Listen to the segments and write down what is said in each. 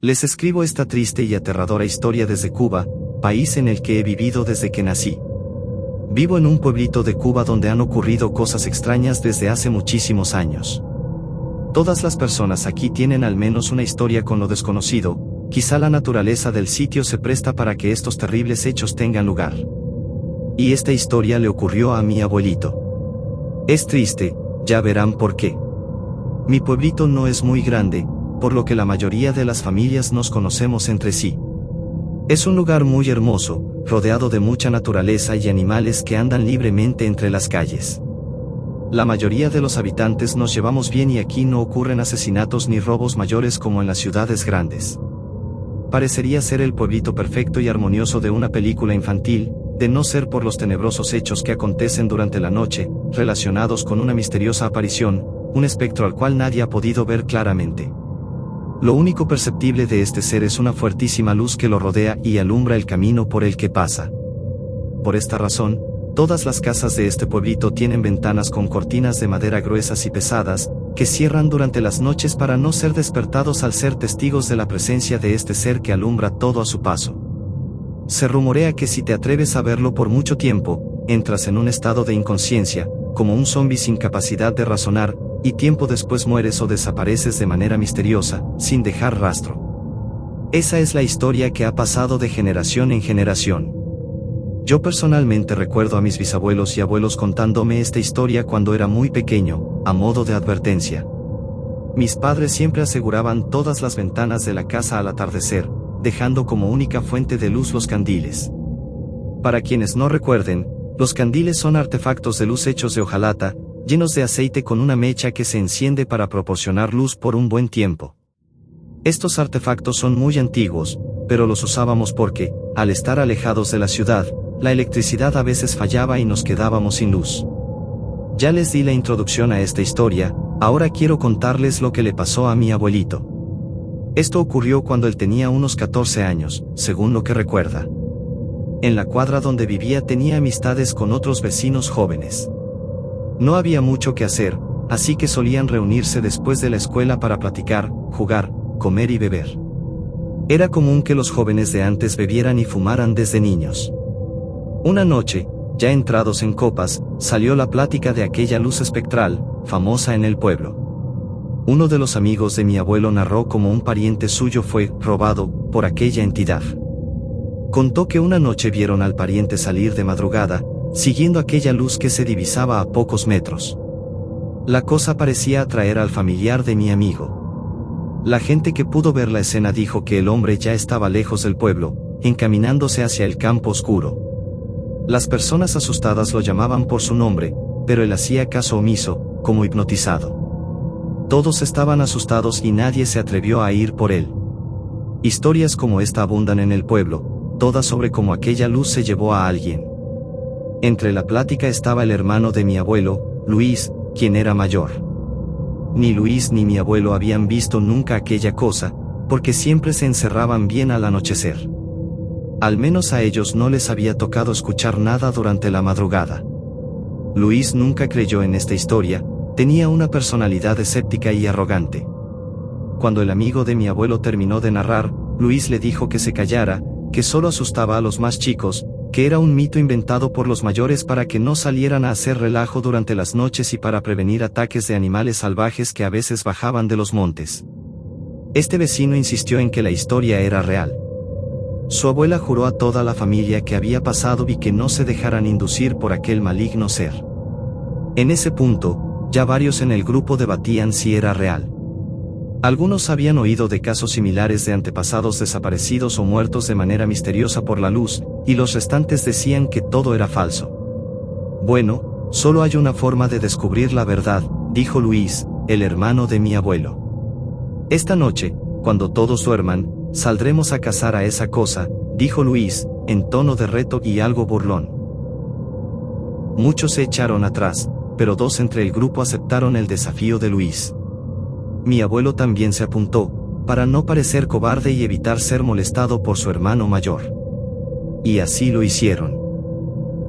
Les escribo esta triste y aterradora historia desde Cuba, país en el que he vivido desde que nací. Vivo en un pueblito de Cuba donde han ocurrido cosas extrañas desde hace muchísimos años. Todas las personas aquí tienen al menos una historia con lo desconocido, quizá la naturaleza del sitio se presta para que estos terribles hechos tengan lugar. Y esta historia le ocurrió a mi abuelito. Es triste, ya verán por qué. Mi pueblito no es muy grande, por lo que la mayoría de las familias nos conocemos entre sí. Es un lugar muy hermoso, rodeado de mucha naturaleza y animales que andan libremente entre las calles. La mayoría de los habitantes nos llevamos bien y aquí no ocurren asesinatos ni robos mayores como en las ciudades grandes. Parecería ser el pueblito perfecto y armonioso de una película infantil, de no ser por los tenebrosos hechos que acontecen durante la noche, relacionados con una misteriosa aparición, un espectro al cual nadie ha podido ver claramente. Lo único perceptible de este ser es una fuertísima luz que lo rodea y alumbra el camino por el que pasa. Por esta razón, todas las casas de este pueblito tienen ventanas con cortinas de madera gruesas y pesadas, que cierran durante las noches para no ser despertados al ser testigos de la presencia de este ser que alumbra todo a su paso. Se rumorea que si te atreves a verlo por mucho tiempo, entras en un estado de inconsciencia, como un zombi sin capacidad de razonar, y tiempo después mueres o desapareces de manera misteriosa, sin dejar rastro. Esa es la historia que ha pasado de generación en generación. Yo personalmente recuerdo a mis bisabuelos y abuelos contándome esta historia cuando era muy pequeño, a modo de advertencia. Mis padres siempre aseguraban todas las ventanas de la casa al atardecer, dejando como única fuente de luz los candiles. Para quienes no recuerden, los candiles son artefactos de luz hechos de hojalata, llenos de aceite con una mecha que se enciende para proporcionar luz por un buen tiempo. Estos artefactos son muy antiguos, pero los usábamos porque, al estar alejados de la ciudad, la electricidad a veces fallaba y nos quedábamos sin luz. Ya les di la introducción a esta historia, ahora quiero contarles lo que le pasó a mi abuelito. Esto ocurrió cuando él tenía unos 14 años, según lo que recuerda. En la cuadra donde vivía tenía amistades con otros vecinos jóvenes. No había mucho que hacer, así que solían reunirse después de la escuela para platicar, jugar, comer y beber. Era común que los jóvenes de antes bebieran y fumaran desde niños. Una noche, ya entrados en copas, salió la plática de aquella luz espectral, famosa en el pueblo. Uno de los amigos de mi abuelo narró cómo un pariente suyo fue robado por aquella entidad. Contó que una noche vieron al pariente salir de madrugada, siguiendo aquella luz que se divisaba a pocos metros. La cosa parecía atraer al familiar de mi amigo. La gente que pudo ver la escena dijo que el hombre ya estaba lejos del pueblo, encaminándose hacia el campo oscuro. Las personas asustadas lo llamaban por su nombre, pero él hacía caso omiso, como hipnotizado. Todos estaban asustados y nadie se atrevió a ir por él. Historias como esta abundan en el pueblo, todas sobre cómo aquella luz se llevó a alguien. Entre la plática estaba el hermano de mi abuelo, Luis, quien era mayor. Ni Luis ni mi abuelo habían visto nunca aquella cosa, porque siempre se encerraban bien al anochecer. Al menos a ellos no les había tocado escuchar nada durante la madrugada. Luis nunca creyó en esta historia, tenía una personalidad escéptica y arrogante. Cuando el amigo de mi abuelo terminó de narrar, Luis le dijo que se callara, que solo asustaba a los más chicos, que era un mito inventado por los mayores para que no salieran a hacer relajo durante las noches y para prevenir ataques de animales salvajes que a veces bajaban de los montes. Este vecino insistió en que la historia era real. Su abuela juró a toda la familia que había pasado y que no se dejaran inducir por aquel maligno ser. En ese punto, ya varios en el grupo debatían si era real. Algunos habían oído de casos similares de antepasados desaparecidos o muertos de manera misteriosa por la luz, y los restantes decían que todo era falso. Bueno, solo hay una forma de descubrir la verdad, dijo Luis, el hermano de mi abuelo. Esta noche, cuando todos duerman, saldremos a cazar a esa cosa, dijo Luis, en tono de reto y algo burlón. Muchos se echaron atrás, pero dos entre el grupo aceptaron el desafío de Luis. Mi abuelo también se apuntó, para no parecer cobarde y evitar ser molestado por su hermano mayor. Y así lo hicieron.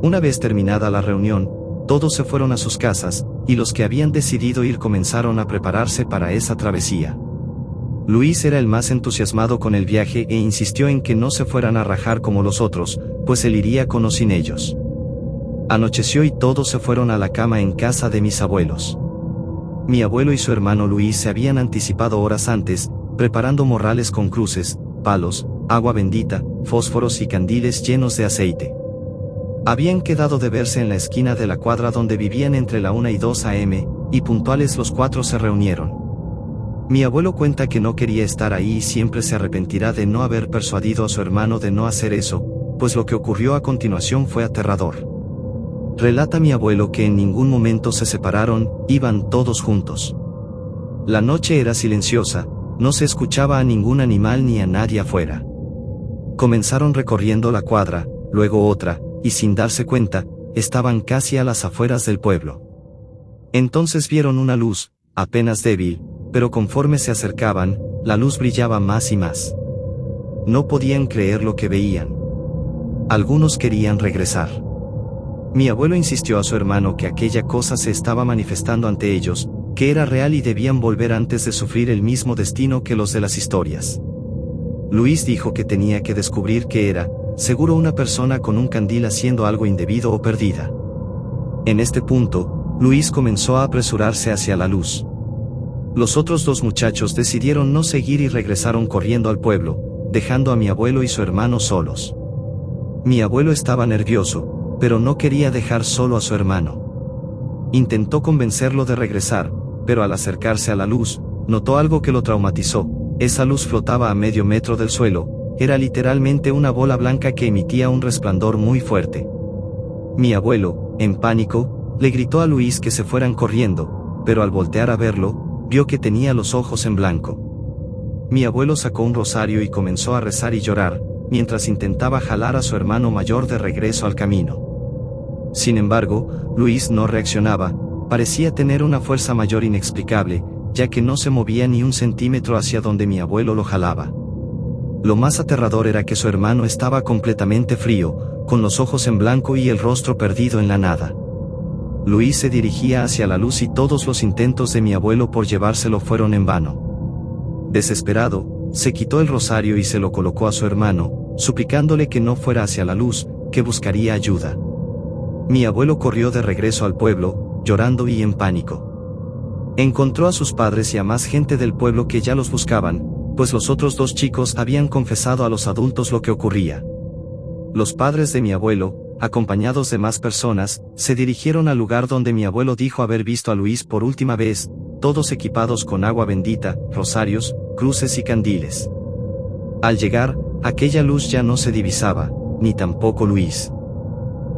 Una vez terminada la reunión, todos se fueron a sus casas, y los que habían decidido ir comenzaron a prepararse para esa travesía. Luis era el más entusiasmado con el viaje e insistió en que no se fueran a rajar como los otros, pues él iría con o sin ellos. Anocheció y todos se fueron a la cama en casa de mis abuelos. Mi abuelo y su hermano Luis se habían anticipado horas antes, preparando morrales con cruces, palos, agua bendita, fósforos y candiles llenos de aceite. Habían quedado de verse en la esquina de la cuadra donde vivían entre la 1 y 2 a.m., y puntuales los 4 se reunieron. Mi abuelo cuenta que no quería estar ahí y siempre se arrepentirá de no haber persuadido a su hermano de no hacer eso, pues lo que ocurrió a continuación fue aterrador. Relata mi abuelo que en ningún momento se separaron, iban todos juntos. La noche era silenciosa, no se escuchaba a ningún animal ni a nadie afuera. Comenzaron recorriendo la cuadra, luego otra, y sin darse cuenta, estaban casi a las afueras del pueblo. Entonces vieron una luz, apenas débil, pero conforme se acercaban, la luz brillaba más y más. No podían creer lo que veían. Algunos querían regresar. Mi abuelo insistió a su hermano que aquella cosa se estaba manifestando ante ellos, que era real y debían volver antes de sufrir el mismo destino que los de las historias. Luis dijo que tenía que descubrir qué era, seguro una persona con un candil haciendo algo indebido o perdida. En este punto, Luis comenzó a apresurarse hacia la luz. Los otros dos muchachos decidieron no seguir y regresaron corriendo al pueblo, dejando a mi abuelo y su hermano solos. Mi abuelo estaba nervioso, pero no quería dejar solo a su hermano. Intentó convencerlo de regresar, pero al acercarse a la luz, notó algo que lo traumatizó. Esa luz flotaba a medio metro del suelo, era literalmente una bola blanca que emitía un resplandor muy fuerte. Mi abuelo, en pánico, le gritó a Luis que se fueran corriendo, pero al voltear a verlo, vio que tenía los ojos en blanco. Mi abuelo sacó un rosario y comenzó a rezar y llorar, mientras intentaba jalar a su hermano mayor de regreso al camino. Sin embargo, Luis no reaccionaba, parecía tener una fuerza mayor inexplicable, ya que no se movía ni un centímetro hacia donde mi abuelo lo jalaba. Lo más aterrador era que su hermano estaba completamente frío, con los ojos en blanco y el rostro perdido en la nada. Luis se dirigía hacia la luz y todos los intentos de mi abuelo por llevárselo fueron en vano. Desesperado, se quitó el rosario y se lo colocó a su hermano, suplicándole que no fuera hacia la luz, que buscaría ayuda. Mi abuelo corrió de regreso al pueblo, llorando y en pánico. Encontró a sus padres y a más gente del pueblo que ya los buscaban, pues los otros dos chicos habían confesado a los adultos lo que ocurría. Los padres de mi abuelo, acompañados de más personas, se dirigieron al lugar donde mi abuelo dijo haber visto a Luis por última vez, todos equipados con agua bendita, rosarios, cruces y candiles. Al llegar, aquella luz ya no se divisaba, ni tampoco Luis.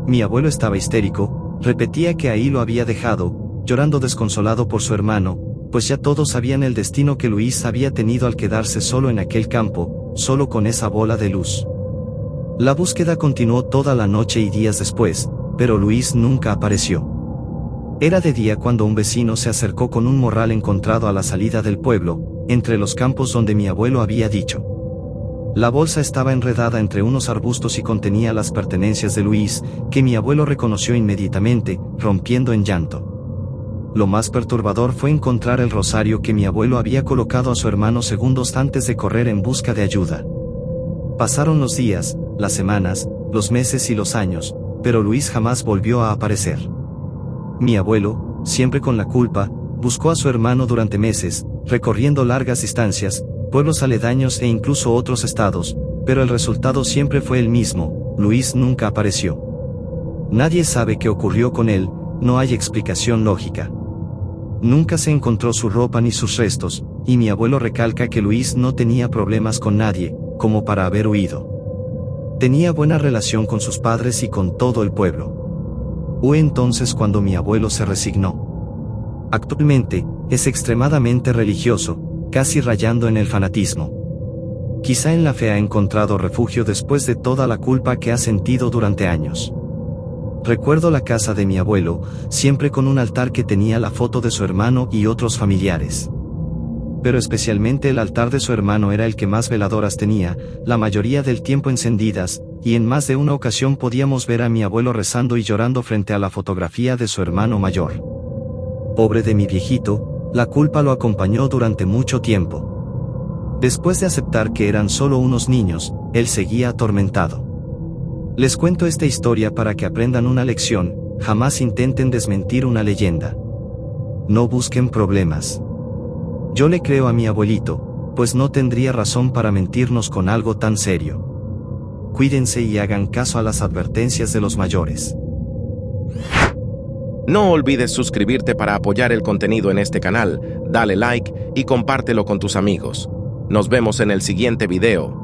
Mi abuelo estaba histérico, repetía que ahí lo había dejado, llorando desconsolado por su hermano, pues ya todos sabían el destino que Luis había tenido al quedarse solo en aquel campo, solo con esa bola de luz. La búsqueda continuó toda la noche y días después, pero Luis nunca apareció. Era de día cuando un vecino se acercó con un morral encontrado a la salida del pueblo, entre los campos donde mi abuelo había dicho. La bolsa estaba enredada entre unos arbustos y contenía las pertenencias de Luis, que mi abuelo reconoció inmediatamente, rompiendo en llanto. Lo más perturbador fue encontrar el rosario que mi abuelo había colocado a su hermano segundos antes de correr en busca de ayuda. Pasaron los días, las semanas, los meses y los años, pero Luis jamás volvió a aparecer. Mi abuelo, siempre con la culpa, buscó a su hermano durante meses, recorriendo largas distancias, pueblos aledaños e incluso otros estados, pero el resultado siempre fue el mismo: Luis nunca apareció. Nadie sabe qué ocurrió con él, no hay explicación lógica. Nunca se encontró su ropa ni sus restos, y mi abuelo recalca que Luis no tenía problemas con nadie, como para haber huido. Tenía buena relación con sus padres y con todo el pueblo. Fue entonces cuando mi abuelo se resignó. Actualmente, es extremadamente religioso, casi rayando en el fanatismo. Quizá en la fe ha encontrado refugio después de toda la culpa que ha sentido durante años. Recuerdo la casa de mi abuelo, siempre con un altar que tenía la foto de su hermano y otros familiares. Pero especialmente el altar de su hermano era el que más veladoras tenía, la mayoría del tiempo encendidas, y en más de una ocasión podíamos ver a mi abuelo rezando y llorando frente a la fotografía de su hermano mayor. Pobre de mi viejito, la culpa lo acompañó durante mucho tiempo. Después de aceptar que eran solo unos niños, él seguía atormentado. Les cuento esta historia para que aprendan una lección: jamás intenten desmentir una leyenda. No busquen problemas. Yo le creo a mi abuelito, pues no tendría razón para mentirnos con algo tan serio. Cuídense y hagan caso a las advertencias de los mayores. No olvides suscribirte para apoyar el contenido en este canal, dale like y compártelo con tus amigos. Nos vemos en el siguiente video.